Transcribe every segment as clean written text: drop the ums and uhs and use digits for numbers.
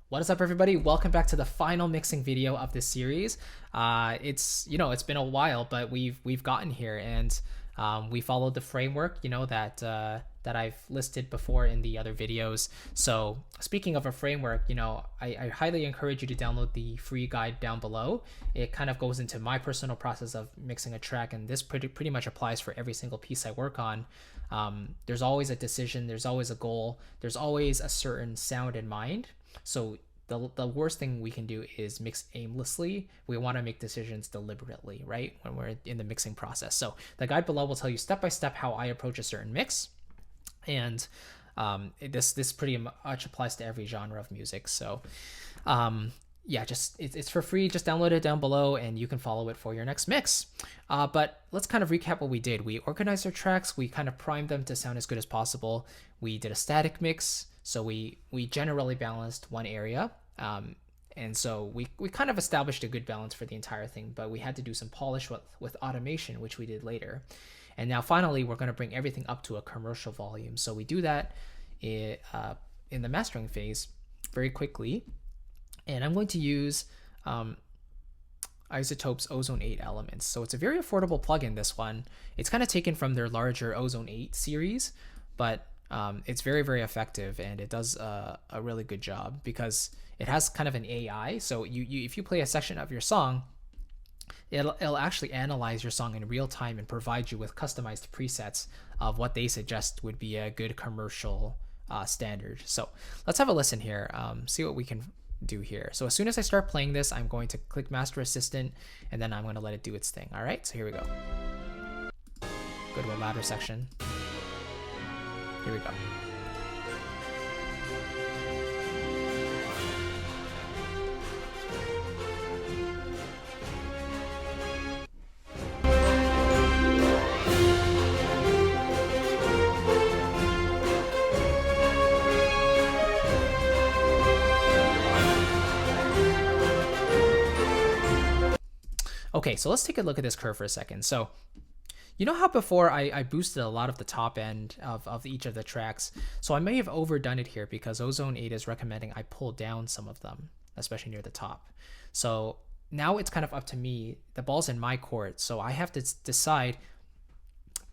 What is up, everybody? Welcome back to the final mixing video of this series. It's been a while, but we've gotten here, and we followed the framework that I've listed before in the other videos. So speaking of a framework, I highly encourage you to download the free guide down below. It kind of goes into my personal process of mixing a track, and this pretty much applies for every single piece I work on. There's always a decision, there's always a goal, there's always a certain sound in mind. So the worst thing we can do is mix aimlessly. We want to make decisions deliberately, right? When we're in the mixing process. So the guide below will tell you step by step how I approach a certain mix. And this pretty much applies to every genre of music. So yeah, it's for free. Just download it down below and you can follow it for your next mix. But let's kind of recap what we did. We organized our tracks. We kind of primed them to sound as good as possible. We did a static mix. So we generally balanced one area. And so we kind of established a good balance for the entire thing, but we had to do some polish with automation, which we did later. And now finally, we're going to bring everything up to a commercial volume. So we do that in the mastering phase very quickly. And I'm going to use iZotope's Ozone 8 Elements. So it's a very affordable plugin, this one. It's kind of taken from their larger Ozone 8 series, but it's very, very effective, and it does a really good job because it has kind of an AI. So if you play a section of your song, it'll actually analyze your song in real time and provide you with customized presets of what they suggest would be a good commercial standard. So let's have a listen here, see what we can do here. So as soon as I start playing this, I'm going to click Master Assistant, and then I'm going to let it do its thing. All right, so here we go. Go to a louder section. Here we go. Okay, so let's take a look at this curve for a second. So you know how before I boosted a lot of the top end of each of the tracks? So I may have overdone it here because Ozone 8 is recommending I pull down some of them, especially near the top. So now it's kind of up to me. The ball's in my court, so I have to decide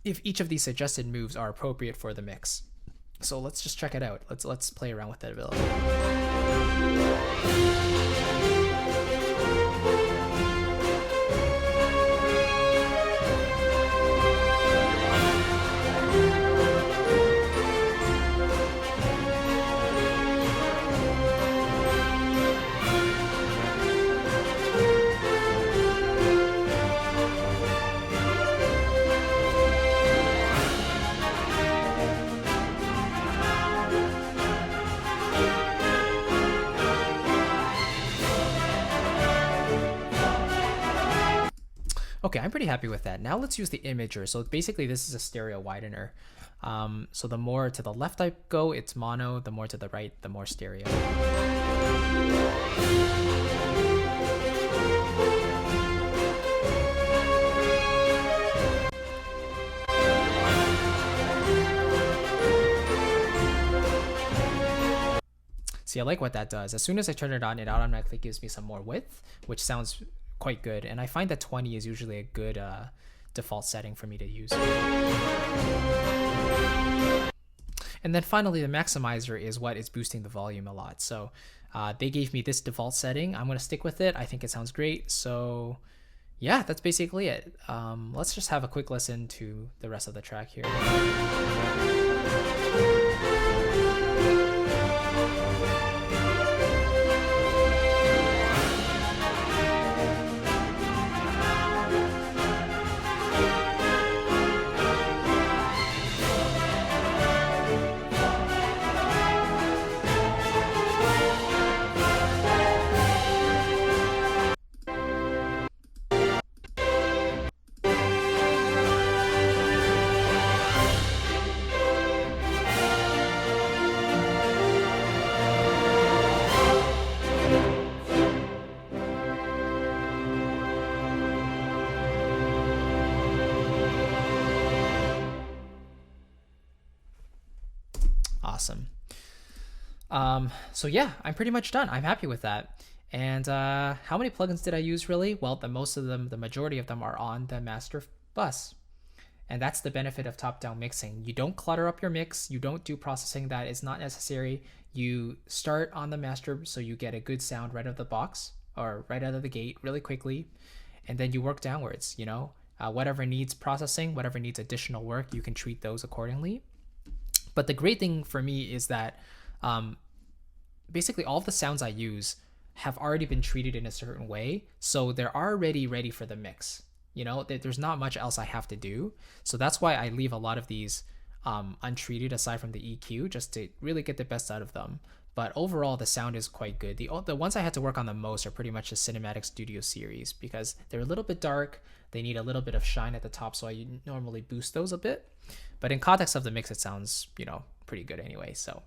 if each of these suggested moves are appropriate for the mix. So let's just check it out. Let's play around with it a bit. Okay, I'm pretty happy with that. Now let's use the imager. So basically this is a stereo widener. So the more to the left I go, it's mono. The more to the right, the more stereo. See, I like what that does. As soon as I turn it on, it automatically gives me some more width, which sounds quite good, and I find that 20 is usually a good default setting for me to use. And then finally, the maximizer is what is boosting the volume a lot. So they gave me this default setting. I'm going to stick with it. I think it sounds great. So yeah, that's basically it. Let's just have a quick listen to the rest of the track here. So yeah, I'm pretty much done. I'm happy with that. And how many plugins did I use really? Well, the majority of them are on the master bus. And that's the benefit of top-down mixing. You don't clutter up your mix. You don't do processing that is not necessary. You start on the master so you get a good sound right out of the box or right out of the gate really quickly. And then you work downwards, whatever needs processing, whatever needs additional work, you can treat those accordingly. But the great thing for me is that basically all of the sounds I use have already been treated in a certain way. So they're already ready for the mix. There's not much else I have to do. So that's why I leave a lot of these untreated aside from the EQ, just to really get the best out of them. But overall, the sound is quite good. The ones I had to work on the most are pretty much the Cinematic Studio series because they're a little bit dark. They need a little bit of shine at the top, so I normally boost those a bit. But in context of the mix, it sounds, pretty good anyway. So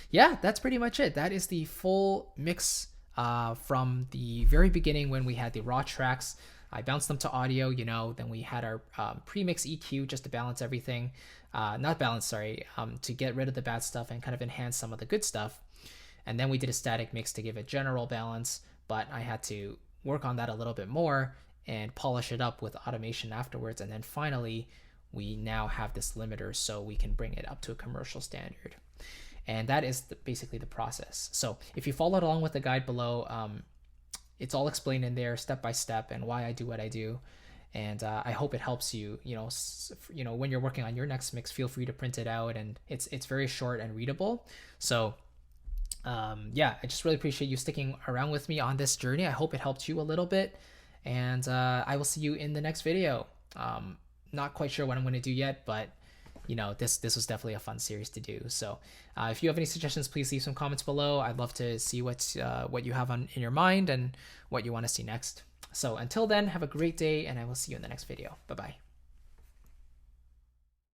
yeah, that's pretty much it. That is the full mix from the very beginning when we had the raw tracks. I bounced them to audio, then we had our pre-mix EQ just to balance everything. To get rid of the bad stuff and kind of enhance some of the good stuff. And then we did a static mix to give it general balance, but I had to work on that a little bit more and polish it up with automation afterwards. And then finally, we now have this limiter so we can bring it up to a commercial standard. And that is basically the process. So if you followed along with the guide below, it's all explained in there step by step and why I do what I do. And I hope it helps you, when you're working on your next mix, feel free to print it out, and it's very short and readable. So I just really appreciate you sticking around with me on this journey. I hope it helped you a little bit, and I will see you in the next video. Not quite sure what I'm going to do yet, but this was definitely a fun series to do. So if you have any suggestions, please leave some comments below. I'd love to see what you have in your mind and what you want to see next. So until then, have a great day, and I will see you in the next video. Bye-bye.